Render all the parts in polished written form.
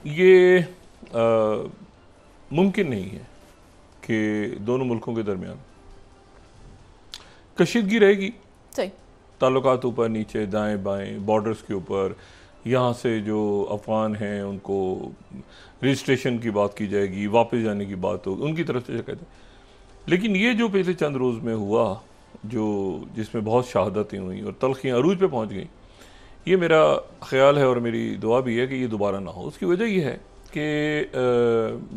ये मुमकिन नहीं है कि दोनों मुल्कों के दरमियान कशीदगी रहेगी। सही। ताल्लुकात ऊपर नीचे दाएं बाएं बॉर्डर्स के ऊपर, यहाँ से जो अफगान हैं उनको रजिस्ट्रेशन की बात की जाएगी, वापस जाने की बात होगी उनकी तरफ से कहते हैं। लेकिन ये जो पिछले चंद रोज़ में हुआ, जो जिसमें बहुत शहादतें हुई और तलखियाँ अरूज पे पहुँच गई, ये मेरा ख्याल है और मेरी दुआ भी है कि ये दोबारा ना हो। उसकी वजह ये है कि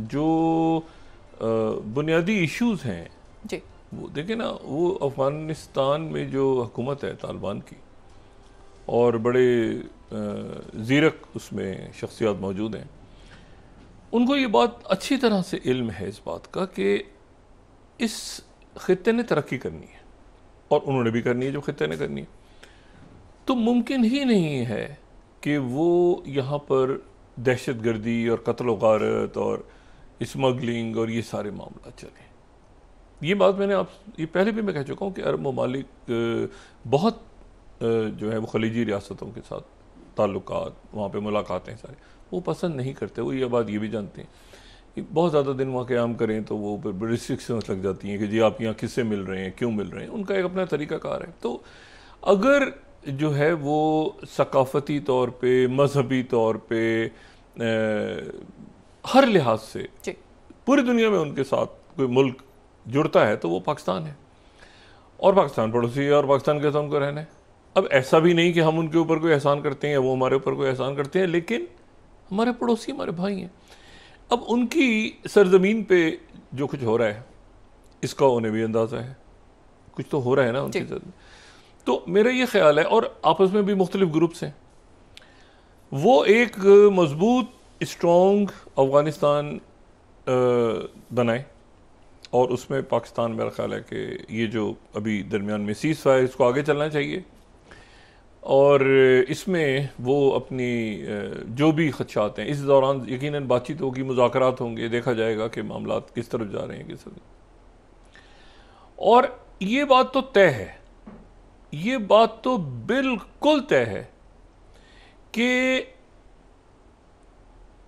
जो बुनियादी इश्यूज़ हैं जी। वो देखें ना, वो अफ़गानिस्तान में जो हुकूमत है तालिबान की, और बड़े ज़ीरक उसमें शख्सियात मौजूद हैं, उनको ये बात अच्छी तरह से इल्म है इस बात का कि इस खित्ते ने तरक्की करनी है और उन्होंने भी करनी है जो खित्ते ने करनी है। तो मुमकिन ही नहीं है कि वो यहाँ पर दहशत गर्दी और कत्ल गारत और स्मगलिंग और ये सारे मामला चले। ये बात मैंने आप ये पहले भी मैं कह चुका हूँ कि अरब ममालिक बहुत जो है वो खलीजी रियासतों के साथ ताल्लुकात, वहाँ पे मुलाकातें सारी वो पसंद नहीं करते। वो ये बात ये भी जानते हैं कि बहुत ज़्यादा दिन वहाँ क़याम करें तो वो रिस्ट्रिक्शंस लग जाती हैं कि जी आप यहाँ किससे मिल रहे हैं, क्यों मिल रहे हैं, उनका एक अपना तरीक़ाकार है। तो अगर जो है वो सकाफ़ती तौर पे, मजहबी तौर पे, हर लिहाज से पूरी दुनिया में उनके साथ कोई मुल्क जुड़ता है तो वो पाकिस्तान है, और पाकिस्तान पड़ोसी है और पाकिस्तान के साथ उनको रहना है। अब ऐसा भी नहीं कि हम उनके ऊपर कोई एहसान करते हैं या वो हमारे ऊपर कोई एहसान करते हैं, लेकिन हमारे पड़ोसी हमारे भाई हैं। अब उनकी सरजमीन पे जो कुछ हो रहा है इसका उन्हें भी अंदाज़ा है, कुछ तो हो रहा है ना उनकी सरजमीन। तो मेरा ये ख्याल है, और आपस में भी मुख्तलिफ ग्रुप्स हैं, वो एक मजबूत स्ट्रॉन्ग अफ़गानिस्तान बनाए, और उसमें पाकिस्तान मेरा ख्याल है कि ये जो अभी दरमियान में सीज़ फायर इसको आगे चलना चाहिए, और इसमें वो अपनी जो भी खदशात हैं इस दौरान यकीनन बातचीत होगी, मुज़ाकरात होंगे, देखा जाएगा कि मामला किस तरफ जा रहे हैं किस तरफ। और ये बात तो तय है, ये बात तो बिल्कुल तय है कि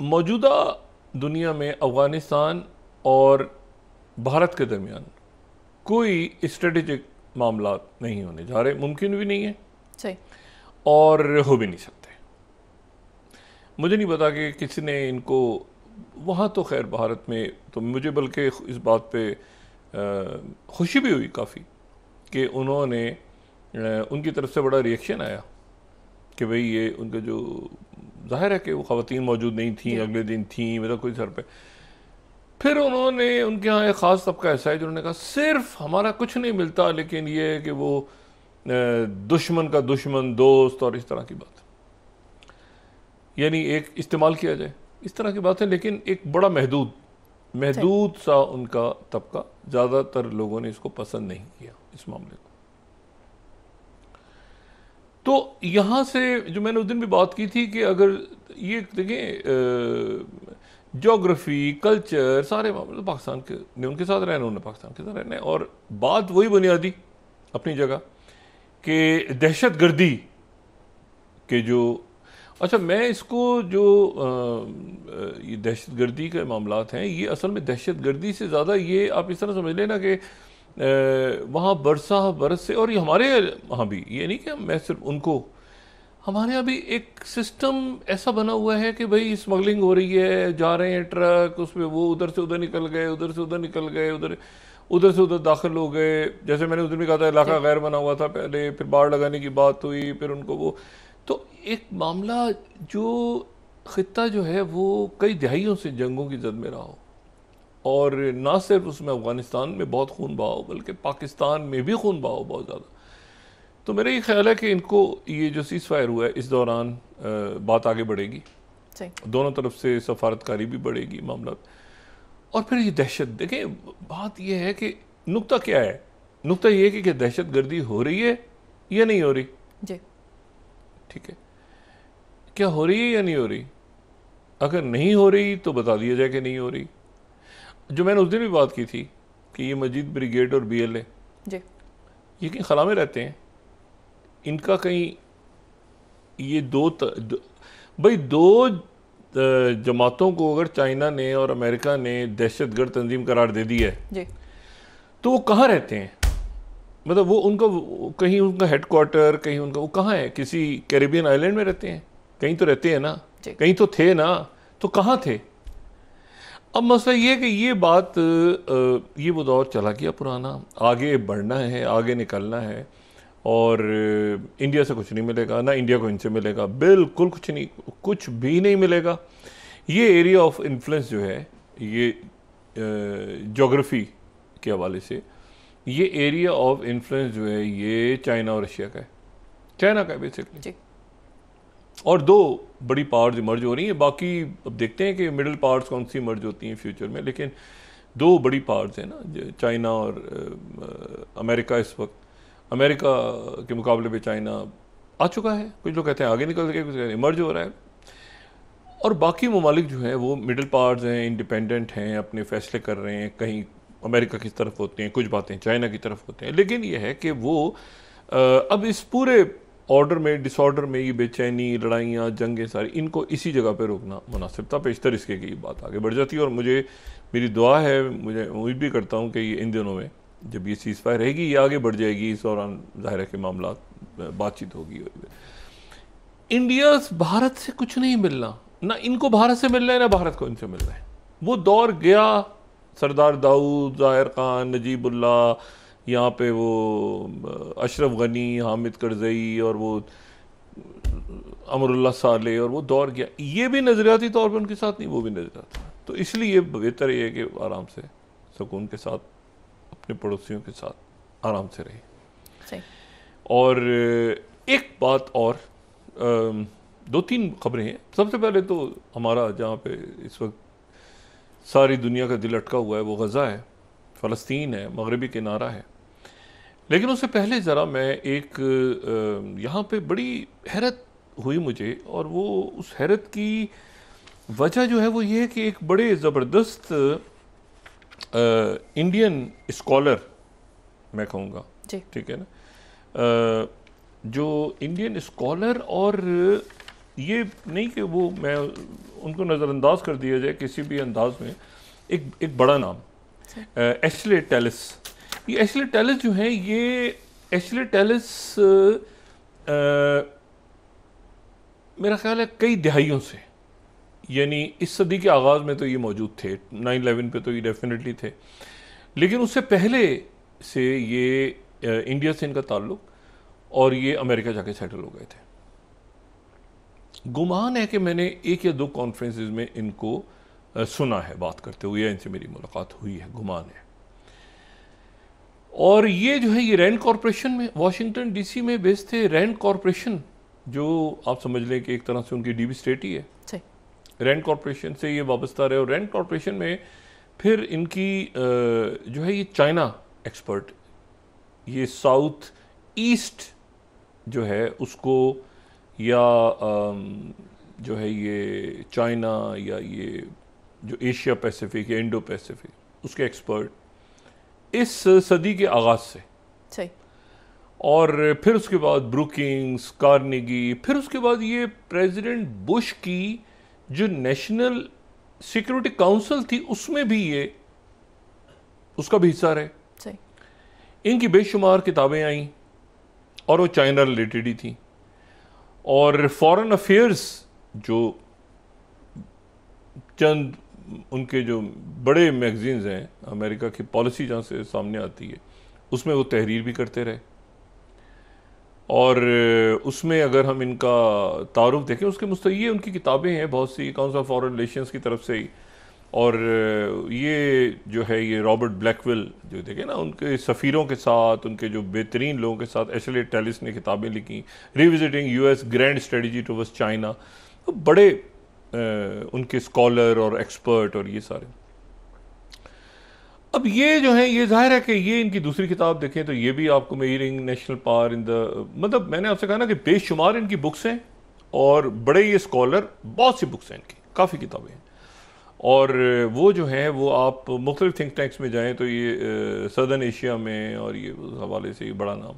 मौजूदा दुनिया में अफ़गानिस्तान और भारत के दरमियान कोई स्ट्रेटेजिक मामला नहीं होने जा रहे, मुमकिन भी नहीं है सही, और हो भी नहीं सकते। मुझे नहीं पता कि किसी ने इनको वहाँ, तो खैर भारत में तो मुझे बल्कि इस बात पे खुशी भी हुई काफ़ी कि उन्होंने उनकी तरफ से बड़ा रिएक्शन आया कि भाई ये उनका जो जाहिर है कि वो ख़वातीन मौजूद नहीं थी, अगले दिन थी, मतलब कोई सर पे। फिर उन्होंने उनके यहाँ एक ख़ास तबका ऐसा है जिन्होंने कहा सिर्फ हमारा कुछ नहीं मिलता, लेकिन ये है कि वो दुश्मन का दुश्मन दोस्त और इस तरह की बात, यानी एक इस्तेमाल किया जाए इस तरह की बात है, लेकिन एक बड़ा महदूद सा उनका तबका, ज़्यादातर लोगों ने इसको पसंद नहीं किया इस मामले को। तो यहाँ से जो मैंने उस दिन भी बात की थी कि अगर ये देखें ज्योग्राफी, कल्चर, सारे मामले पाकिस्तान के ने उनके साथ रहना, उन्होंने पाकिस्तान के साथ रहना है, और बात वही बुनियादी अपनी जगह कि दहशत गर्दी के जो, अच्छा मैं इसको जो ये दहशत गर्दी के मामलात हैं, ये असल में दहशत गर्दी से ज़्यादा ये आप इस तरह समझ लेना कि वहाँ बरस से, और ये हमारे वहाँ भी, ये नहीं कि मैं सिर्फ उनको, हमारे यहाँ भी एक सिस्टम ऐसा बना हुआ है कि भाई स्मगलिंग हो रही है, जा रहे हैं ट्रक, उसमें वो उधर से उधर निकल गए, उधर से उधर निकल गए, उधर से उधर दाखिल हो गए। जैसे मैंने उस दिन भी कहा था इलाका गैर बना हुआ था पहले, फिर बाढ़ लगाने की बात हुई, फिर उनको वो, तो एक मामला जो खित्ता जो है वो कई दहाइयों से जंगों की जद में रहा हो, और ना सिर्फ उसमें अफ़गानिस्तान में बहुत खून बहाओ बल्कि पाकिस्तान में भी खून बहाओ बहुत ज़्यादा। तो मेरा ये ख्याल है कि इनको ये जो सीज़ फायर हुआ है इस दौरान बात आगे बढ़ेगी, दोनों तरफ से सफारतकारी भी बढ़ेगी मामला, और फिर ये दहशत, देखें बात ये है कि नुक्ता क्या है, नुक्ता ये है कि दहशत गर्दी हो रही है या नहीं हो रही जी, ठीक है, क्या हो रही है या नहीं हो रही, अगर नहीं हो रही तो बता दिया जाए कि नहीं हो रही। जो मैंने उस दिन भी बात की थी कि ये मजीद ब्रिगेड और BLA ये कहीं खला में रहते हैं, इनका कहीं ये भाई दो जमातों को अगर चाइना ने और अमेरिका ने दहशतगर्द तंजीम करार दे दी है जी। तो वो कहाँ रहते हैं? मतलब वो उनका कहीं उनका हेडक्वार्टर, कहीं उनका वो कहाँ है? किसी कैरिबियन आइलैंड में रहते हैं? कहीं तो रहते हैं ना, कहीं तो थे ना, तो कहाँ थे? अब मसला ये है कि ये बात ये वो दौर चला गया पुराना, आगे बढ़ना है, आगे निकलना है, और इंडिया से कुछ नहीं मिलेगा, ना इंडिया को इनसे मिलेगा, बिल्कुल कुछ नहीं, कुछ भी नहीं मिलेगा। ये एरिया ऑफ इन्फ्लुएंस जो है, ये ज्योग्राफी के हवाले से ये एरिया ऑफ इन्फ्लुएंस जो है ये चाइना और रशिया का है, चाइना का है बेसिकली। और दो बड़ी पावर्स इमर्ज हो रही हैं, बाकी अब देखते हैं कि मिडिल पावर्स कौन सी इमर्ज होती हैं फ्यूचर में, लेकिन दो बड़ी पावर्स हैं ना, चाइना और अमेरिका। इस वक्त अमेरिका के मुकाबले में चाइना आ चुका है, कुछ लोग कहते हैं आगे निकल के, कुछ कहते हैं इमर्ज हो रहा है, और बाकी ममालिक जो हैं वो मिडिल पावर्स हैं, इंडिपेंडेंट हैं, अपने फैसले कर रहे हैं, कहीं अमेरिका की तरफ होते हैं, कुछ बातें चाइना की तरफ होते हैं। लेकिन ये है कि वो अब इस पूरे ऑर्डर में, डिसऑर्डर में, ये बेचैनी, लड़ाइयाँ, जंगें सारी, इनको इसी जगह पर रोकना मुनासिब था। पेशतर इसके की बात आगे बढ़ जाती है, और मुझे मेरी दुआ है, मुझे उम्मीद भी करता हूँ कि ये इन दिनों में जब ये सीज़ फायर रहेगी ये आगे बढ़ जाएगी, इस दौरान ज़ाहिर है कि मामला बातचीत होगी। इंडिया भारत से कुछ नहीं मिलना, ना इनको भारत से मिल रहा है ना भारत को इनसे मिल रहा है। वो दौर गया, सरदार दाऊद, ज़ाहिर खान, नजीबुल्ला, यहाँ पे वो अशरफ गनी, हामिद करजई, और वो अमरुल्लाह साले, और वो दौर गया। ये भी नज़रियाती तौर पर उनके साथ नहीं, वो भी नज़रियाती। तो इसलिए बेहतर ये है कि आराम से, सुकून के साथ, अपने पड़ोसियों के साथ आराम से रहे। और एक बात और, दो तीन खबरें हैं। सबसे पहले तो हमारा जहाँ पे इस वक्त सारी दुनिया का दिल अटका हुआ है वो गज़ा है, फ़लस्तीन है, मगरबी किनारा है। लेकिन उससे पहले ज़रा मैं एक यहाँ पे बड़ी हैरत हुई मुझे, और वो उस हैरत की वजह जो है वो ये है कि एक बड़े ज़बरदस्त इंडियन स्कॉलर मैं कहूँगा, ठीक है ना, जो इंडियन स्कॉलर, और ये नहीं कि वो मैं उनको नज़रअंदाज कर दिया जाए किसी भी अंदाज में, एक बड़ा नाम, एशले टेलिस। ये एशले टेलिस जो है, ये एशले टेलिस मेरा ख्याल है कई दहाइयों से, यानी इस सदी के आगाज़ में तो ये मौजूद थे, 9/11 पे तो ये डेफिनेटली थे, लेकिन उससे पहले से ये इंडिया से इनका ताल्लुक़, और ये अमेरिका जाके सेटल हो गए थे। गुमान है कि मैंने एक या दो कॉन्फ्रेंसेस में इनको सुना है बात करते हुए, या इनसे मेरी मुलाकात हुई है, गुमान है। और ये जो है ये रैंड कॉरपोरेशन में, वाशिंगटन डीसी में बेस्ड थे। रैंड कॉरपोरेशन जो आप समझ लें कि एक तरह से उनकी डीबी स्टेट ही है, रैंड कॉरपोरेशन से ये वाबस्ता रहे। और रैंड कॉरपोरेशन में फिर इनकी जो है ये चाइना एक्सपर्ट, ये साउथ ईस्ट जो है उसको, या जो है ये चाइना, या ये जो एशिया पैसिफिक या इंडो पैसिफिक, उसके एक्सपर्ट इस सदी के आगाज़ से। सही। और फिर उसके बाद ब्रुकिंग्स, कार्नेगी, फिर उसके बाद ये प्रेसिडेंट बुश की जो नेशनल सिक्योरिटी काउंसिल थी उसमें भी ये उसका भी हिस्सा रहे। सही। इनकी बेशुमार किताबें आई और वो चाइना रिलेटेड ही थी। और फॉरेन अफेयर्स जो चंद उनके जो बड़े मैगजीन्स हैं, अमेरिका की पॉलिसी जहाँ से सामने आती है उसमें वो तहरीर भी करते रहे। और उसमें अगर हम इनका तारुफ देखें, उसके मुस्तैये उनकी किताबें हैं बहुत सी, काउंसिल ऑफ फॉरेन रिलेशंस की तरफ से ही। और ये जो है ये रॉबर्ट ब्लैकविल जो देखें ना, उनके सफ़ीरों के साथ, उनके जो बेहतरीन लोगों के साथ एशले टेलिस ने किताबें लिखी, revisiting US grand strategy towards China. तो बड़े उनके स्कॉलर और एक्सपर्ट और ये सारे। अब ये जो है ये जाहिर है कि ये इनकी दूसरी किताब देखें तो ये भी आपको measuring national power in the, मतलब मैंने आपसे कहा ना कि बेशुमार इनकी बुक्स हैं और बड़े ये स्कॉलर, बहुत सी बुक्स हैं इनकी, काफ़ी किताबें हैं। और वो जो हैं वो आप मुख्तलिफ थिंक टैंक्स में जाएं तो ये सदर्न एशिया में, और ये उस हवाले से ये बड़ा नाम,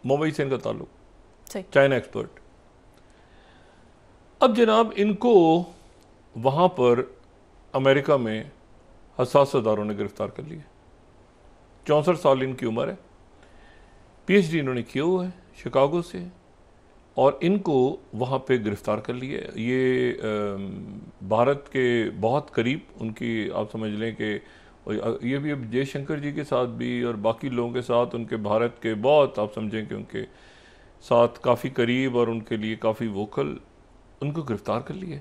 मुंबई से इनका ताल्लुक, चाइना एक्सपर्ट। अब जनाब इनको वहाँ पर अमेरिका में हसास अदारों ने गिरफ्तार कर लिया। 64 साल इनकी उम्र है, पीएचडी इन्होंने किया हुआ है शिकागो से, और इनको वहाँ पे गिरफ्तार कर लिया। ये भारत के बहुत करीब उनकी, आप समझ लें कि ये भी अब जयशंकर जी के साथ भी और बाकी लोगों के साथ उनके भारत के बहुत, आप समझें कि उनके साथ काफ़ी करीब और उनके लिए काफ़ी वोकल, उनको गिरफ्तार कर लिया।